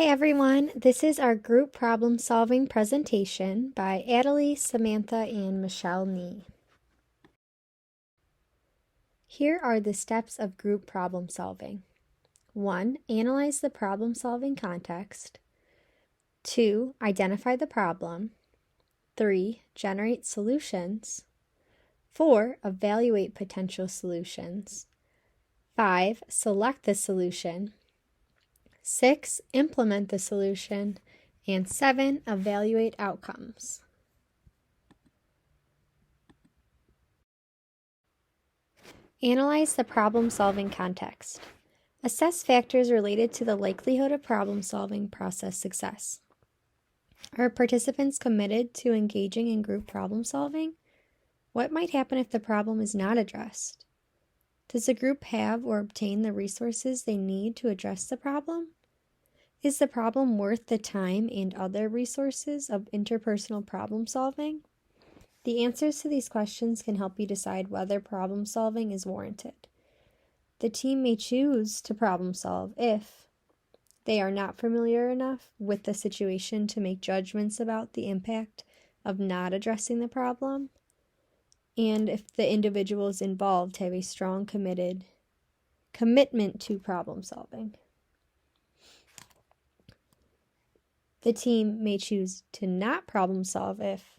Hi everyone, this is our group problem solving presentation by Adelie, Samantha, and Michelle Nee. Here are the steps of group problem solving. 1. Analyze the problem solving context. 2. Identify the problem. 3. Generate solutions. 4. Evaluate potential solutions. 5. Select the solution. 6. Implement the solution. And 7. Evaluate outcomes. Analyze the problem-solving context. Assess factors related to the likelihood of problem-solving process success. Are participants committed to engaging in group problem-solving? What might happen if the problem is not addressed? Does the group have or obtain the resources they need to address the problem? Is the problem worth the time and other resources of interpersonal problem solving? The answers to these questions can help you decide whether problem solving is warranted. The team may choose to problem solve if they are not familiar enough with the situation to make judgments about the impact of not addressing the problem, and if the individuals involved have a strong commitment to problem solving. The team may choose to not problem solve if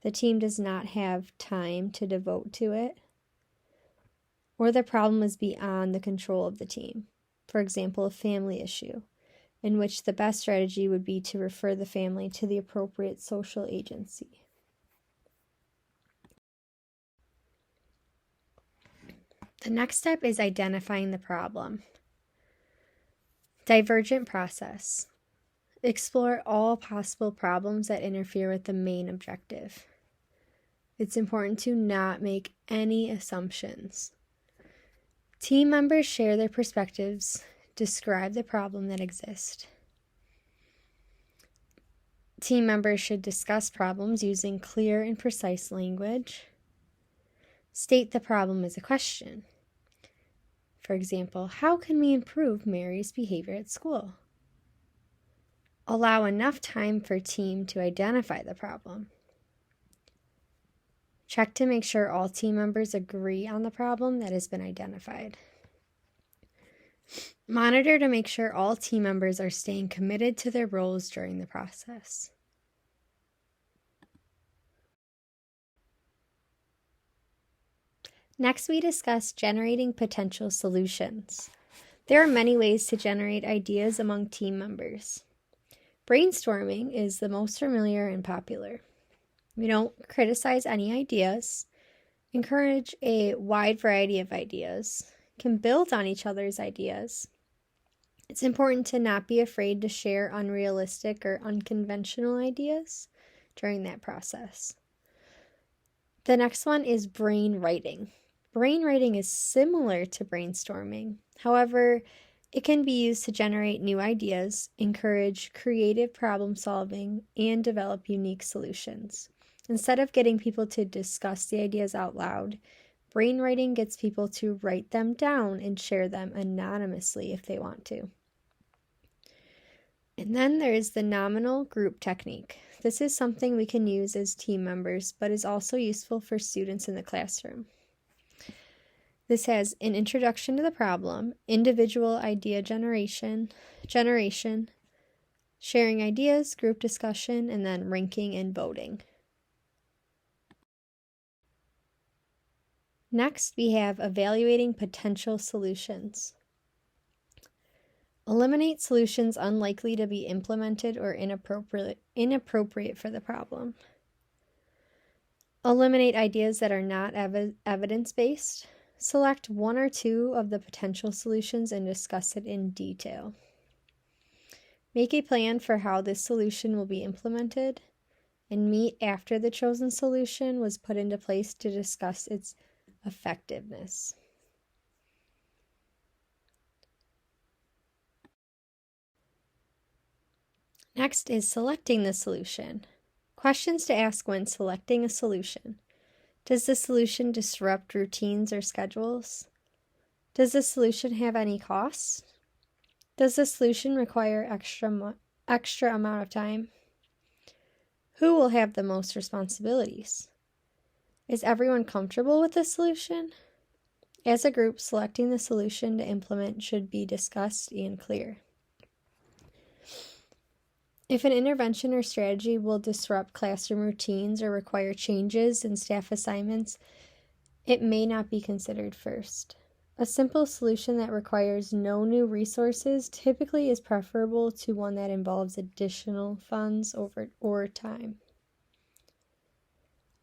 the team does not have time to devote to it, or the problem is beyond the control of the team. For example, a family issue, in which the best strategy would be to refer the family to the appropriate social agency. The next step is identifying the problem. Divergent process. Explore all possible problems that interfere with the main objective. It's important to not make any assumptions. Team members share their perspectives, describe the problem that exists. Team members should discuss problems using clear and precise language. State the problem as a question. For example, how can we improve Mary's behavior at school? Allow enough time for team to identify the problem. Check to make sure all team members agree on the problem that has been identified. Monitor to make sure all team members are staying committed to their roles during the process. Next, we discuss generating potential solutions. There are many ways to generate ideas among team members. Brainstorming is the most familiar and popular. We don't criticize any ideas, encourage a wide variety of ideas, can build on each other's ideas. It's important to not be afraid to share unrealistic or unconventional ideas during that process. The next one is brainwriting. Brainwriting is similar to brainstorming. However, it can be used to generate new ideas, encourage creative problem solving, and develop unique solutions. Instead of getting people to discuss the ideas out loud, brainwriting gets people to write them down and share them anonymously if they want to. And then there is the nominal group technique. This is something we can use as team members, but is also useful for students in the classroom. This has an introduction to the problem, individual idea generation, sharing ideas, group discussion, and then ranking and voting. Next, we have evaluating potential solutions. Eliminate solutions unlikely to be implemented or inappropriate for the problem. Eliminate ideas that are not evidence-based. Select one or two of the potential solutions and discuss it in detail. Make a plan for how this solution will be implemented, and meet after the chosen solution was put into place to discuss its effectiveness. Next is selecting the solution. Questions to ask when selecting a solution. Does the solution disrupt routines or schedules? Does the solution have any costs? Does the solution require extra amount of time? Who will have the most responsibilities? Is everyone comfortable with the solution? As a group, selecting the solution to implement should be discussed and clear. If an intervention or strategy will disrupt classroom routines or require changes in staff assignments, it may not be considered first. A simple solution that requires no new resources typically is preferable to one that involves additional funds or time.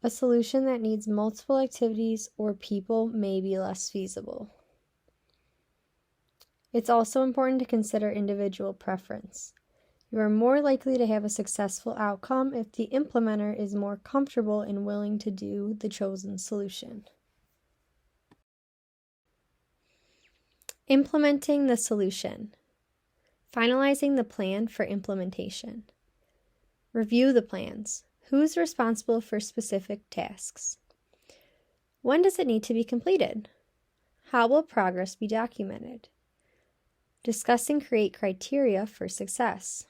A solution that needs multiple activities or people may be less feasible. It's also important to consider individual preference. You are more likely to have a successful outcome if the implementer is more comfortable and willing to do the chosen solution. Implementing the solution. Finalizing the plan for implementation. Review the plans. Who's responsible for specific tasks? When does it need to be completed? How will progress be documented? Discuss and create criteria for success.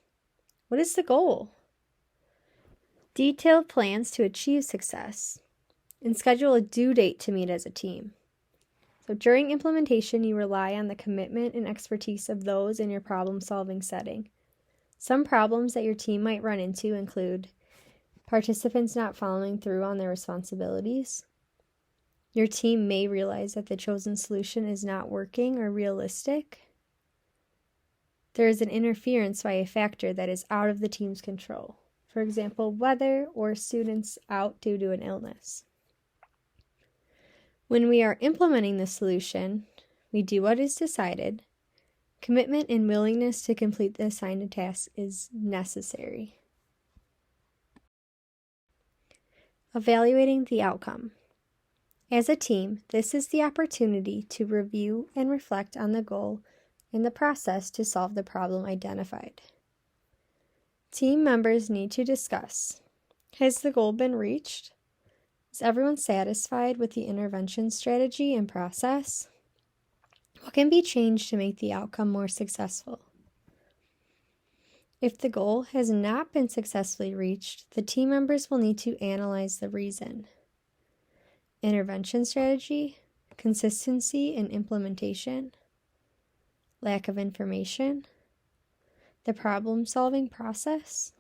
What is the goal? Detailed plans to achieve success. And schedule a due date to meet as a team. So during implementation, you rely on the commitment and expertise of those in your problem-solving setting. Some problems that your team might run into include participants not following through on their responsibilities. Your team may realize that the chosen solution is not working or realistic. There is an interference by a factor that is out of the team's control. For example, weather or students out due to an illness. When we are implementing the solution, we do what is decided. Commitment and willingness to complete the assigned task is necessary. Evaluating the outcome. As a team, this is the opportunity to review and reflect on the goal and the process to solve the problem identified. Team members need to discuss: has the goal been reached? Is everyone satisfied with the intervention strategy and process? What can be changed to make the outcome more successful? If the goal has not been successfully reached, the team members will need to analyze the reason. Intervention strategy, consistency in implementation, lack of information, the problem-solving process.